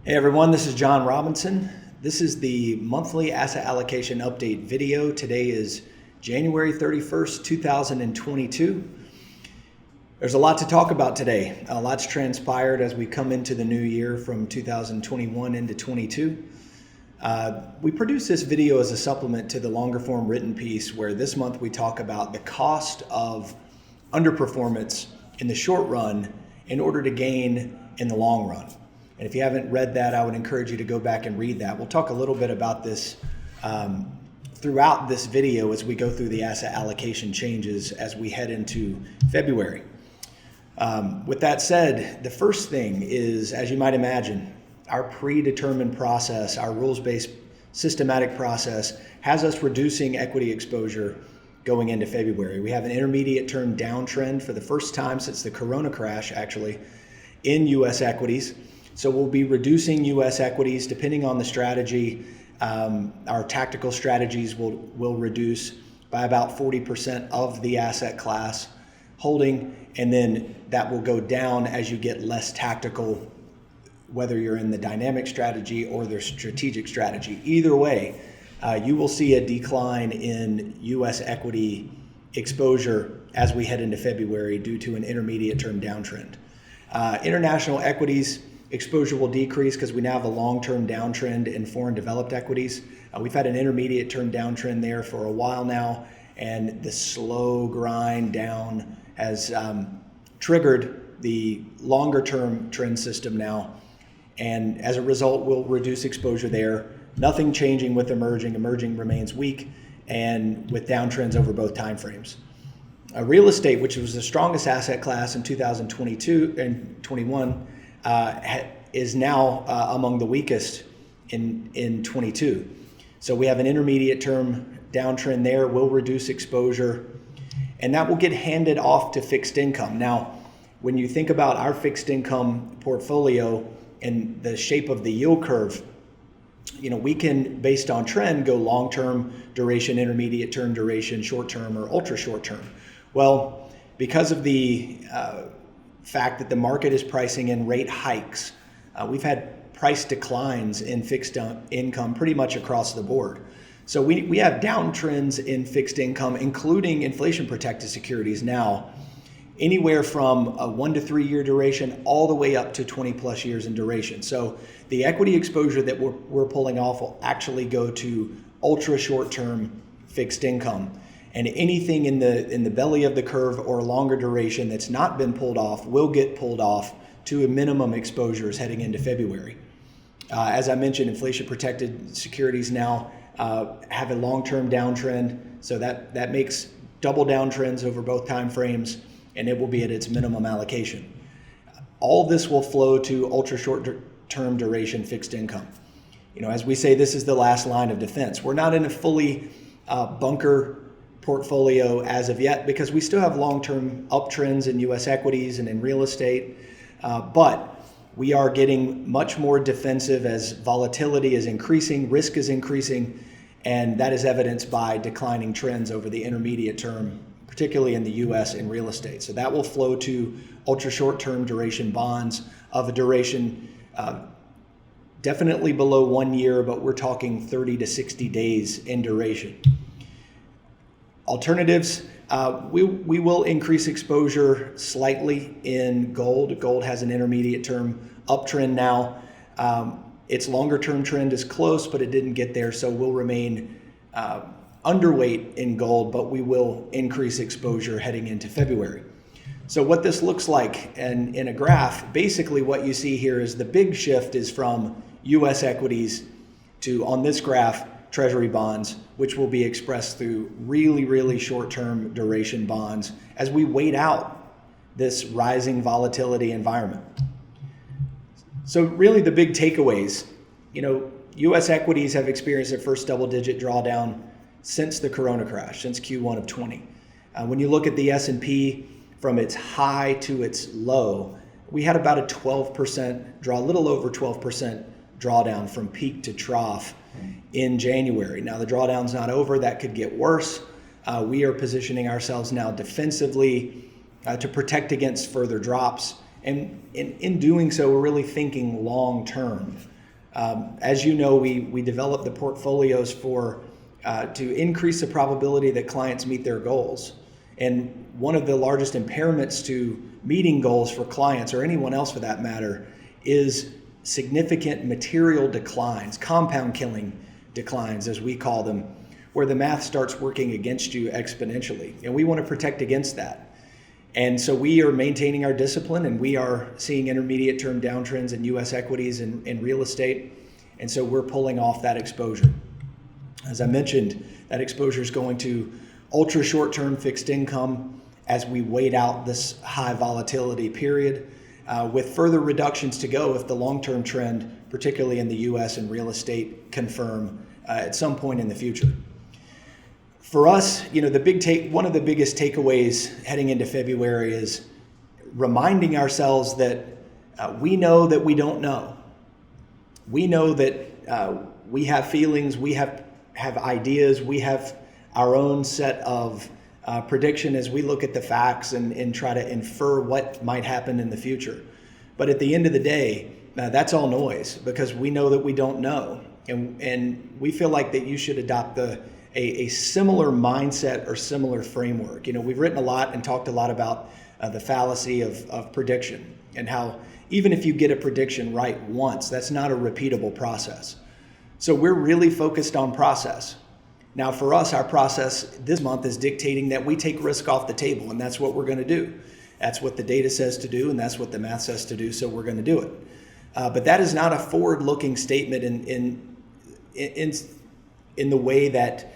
Hey everyone, this is John Robinson. This is the monthly asset allocation update video. Today is January 31st, 2022. There's a lot to talk about today. A lot's transpired as we come into the new year from 2021 into 22. We produce this video as a supplement to the longer form written piece where this month we talk about the cost of underperformance in the short run in order to gain in the long run. And if you haven't read that, I would encourage you to go back and read that. We'll talk a little bit about this throughout this video as we go through the asset allocation changes as we head into February. With that said, the first thing is, as you might imagine, our predetermined process, our rules-based systematic process has us reducing equity exposure going into February. We have an intermediate term downtrend for the first time since the Corona crash, actually, in U.S. equities. So we'll be reducing U.S. equities depending on the strategy. Our tactical strategies will reduce by about 40% of the asset class holding, and then that will go down as you get less tactical, whether you're in the dynamic strategy or the strategic strategy. Either way, you will see a decline in U.S. equity exposure as we head into February due to an intermediate term downtrend. International equities exposure will decrease because we now have a long-term downtrend in foreign developed equities. We've had an intermediate term downtrend there for a while now, and the slow grind down has triggered the longer term trend system now. And as a result, we'll reduce exposure there. Nothing changing with emerging. Emerging remains weak and with downtrends over both timeframes. Real estate, which was the strongest asset class in 2022 and 21, is now among the weakest in 22. So we have an intermediate term downtrend there. We'll reduce exposure, and that will get handed off to fixed income. Now, when you think about our fixed income portfolio and the shape of the yield curve, we can, based on trend, go long-term duration, intermediate term duration, short-term, or ultra short-term. Well, because of the fact that the market is pricing in rate hikes, we've had price declines in fixed income pretty much across the board. So we have downtrends in fixed income, including inflation-protected securities now, anywhere from a 1 to 3 year duration all the way up to 20 plus years in duration. So the equity exposure that we're pulling off will actually go to ultra short-term fixed income. And anything in the belly of the curve or longer duration that's not been pulled off will get pulled off to a minimum exposures heading into February. As I mentioned, inflation-protected securities now have a long-term downtrend, so that makes double downtrends over both time frames, and it will be at its minimum allocation. All of this will flow to ultra short-term duration fixed income. As we say, this is the last line of defense. We're not in a fully bunker portfolio as of yet because we still have long-term uptrends in U.S. equities and in real estate, but we are getting much more defensive as volatility is increasing, risk is increasing, and that is evidenced by declining trends over the intermediate term, particularly in the U.S. in real estate. So that will flow to ultra short-term duration bonds of a duration definitely below 1 year, but we're talking 30 to 60 days in duration. Alternatives, we will increase exposure slightly in gold. Gold has an intermediate term uptrend now. Its longer term trend is close, but it didn't get there, so we'll remain underweight in gold, but we will increase exposure heading into February. So what this looks like in a graph, basically what you see here is the big shift is from U.S. equities to, on this graph, Treasury bonds, which will be expressed through really, really short-term duration bonds as we wait out this rising volatility environment. So really the big takeaways, U.S. equities have experienced their first double-digit drawdown since the Corona crash, since Q1 of 20. When you look at the S&P from its high to its low, we had about a 12% draw, a little over 12% drawdown from peak to trough in January. Now the drawdown's not over, that could get worse. We are positioning ourselves now defensively to protect against further drops. And in doing so, we're really thinking long term. As you know, we develop the portfolios to increase the probability that clients meet their goals. And one of the largest impairments to meeting goals for clients, or anyone else for that matter, is significant material declines, compound killing declines, as we call them, where the math starts working against you exponentially. And we want to protect against that. And so we are maintaining our discipline, and we are seeing intermediate term downtrends in U.S. equities and real estate. And so we're pulling off that exposure. As I mentioned, that exposure is going to ultra short-term fixed income as we wait out this high volatility period, with further reductions to go if the long-term trend, particularly in the U.S. and real estate, confirm at some point in the future. For us, one of the biggest takeaways heading into February is reminding ourselves that we know that we don't know. We know that we have feelings, we have ideas, we have our own set of prediction as we look at the facts and try to infer what might happen in the future. But at the end of the day, that's all noise, because we know that we don't know. And we feel like that you should adopt a similar mindset or similar framework. We've written a lot and talked a lot about the fallacy of prediction, and how even if you get a prediction right once, that's not a repeatable process. So we're really focused on process. Now for us, our process this month is dictating that we take risk off the table, and that's what we're going to do. That's what the data says to do, and that's what the math says to do, so we're going to do it. But that is not a forward-looking statement in the way that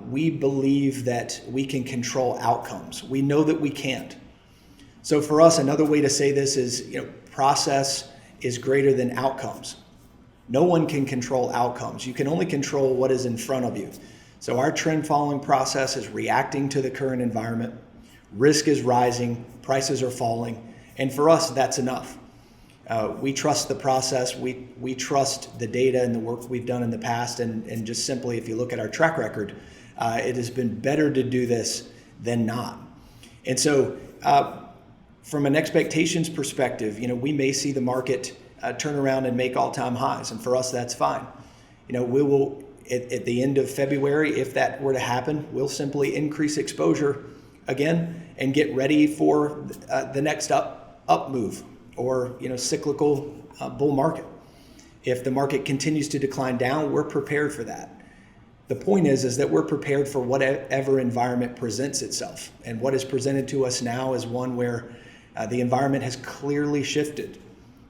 we believe that we can control outcomes. We know that we can't. So for us, another way to say this is, process is greater than outcomes. No one can control outcomes. You can only control what is in front of you. So our trend following process is reacting to the current environment. Risk is rising, prices are falling, and for us, that's enough. We trust the process, we trust the data and the work we've done in the past, and just simply, if you look at our track record, it has been better to do this than not. And so from an expectations perspective, we may see the market turn around and make all-time highs, and for us, that's fine. We will, at the end of February, if that were to happen, we'll simply increase exposure again and get ready for the next up move, or cyclical bull market. If the market continues to decline down, we're prepared for that. The point is that we're prepared for whatever environment presents itself. And what is presented to us now is one where the environment has clearly shifted.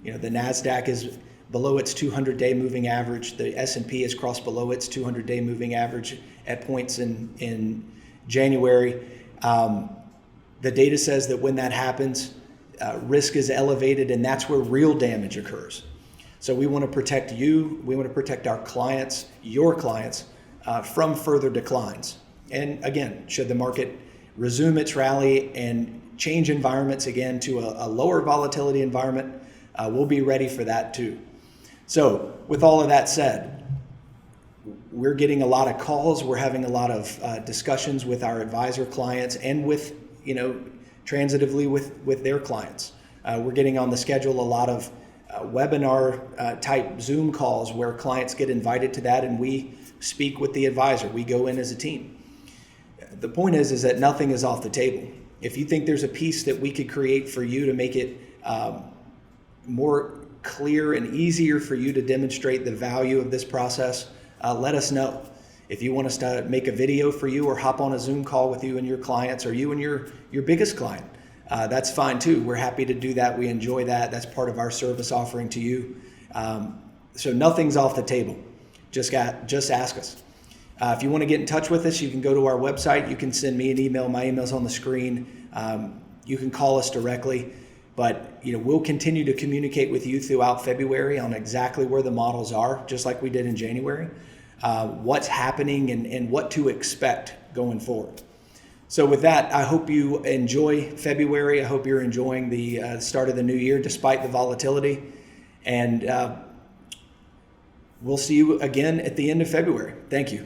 The NASDAQ is below its 200-day moving average. The S&P has crossed below its 200-day moving average at points in January. The data says that when that happens, risk is elevated, and that's where real damage occurs. So we want to protect you, we want to protect our clients, your clients, from further declines. And again, should the market resume its rally and change environments again to a lower volatility environment, we'll be ready for that too. So with all of that said, we're getting a lot of calls, we're having a lot of discussions with our advisor clients and with, transitively with their clients. We're getting on the schedule a lot of webinar type Zoom calls where clients get invited to that, and we speak with the advisor. We go in as a team. The point is that nothing is off the table. If you think there's a piece that we could create for you to make it more clear and easier for you to demonstrate the value of this process, let us know. If you want us to make a video for you or hop on a Zoom call with you and your clients, or you and your biggest client, that's fine too. We're happy to do that. We enjoy that. That's part of our service offering to you. So nothing's off the table. Just ask us. If you want to get in touch with us, you can go to our website. You can send me an email. My email's on the screen. You can call us directly. But we'll continue to communicate with you throughout February on exactly where the models are, just like we did in January, what's happening and what to expect going forward. So with that, I hope you enjoy February. I hope you're enjoying the start of the new year despite the volatility. And we'll see you again at the end of February. Thank you.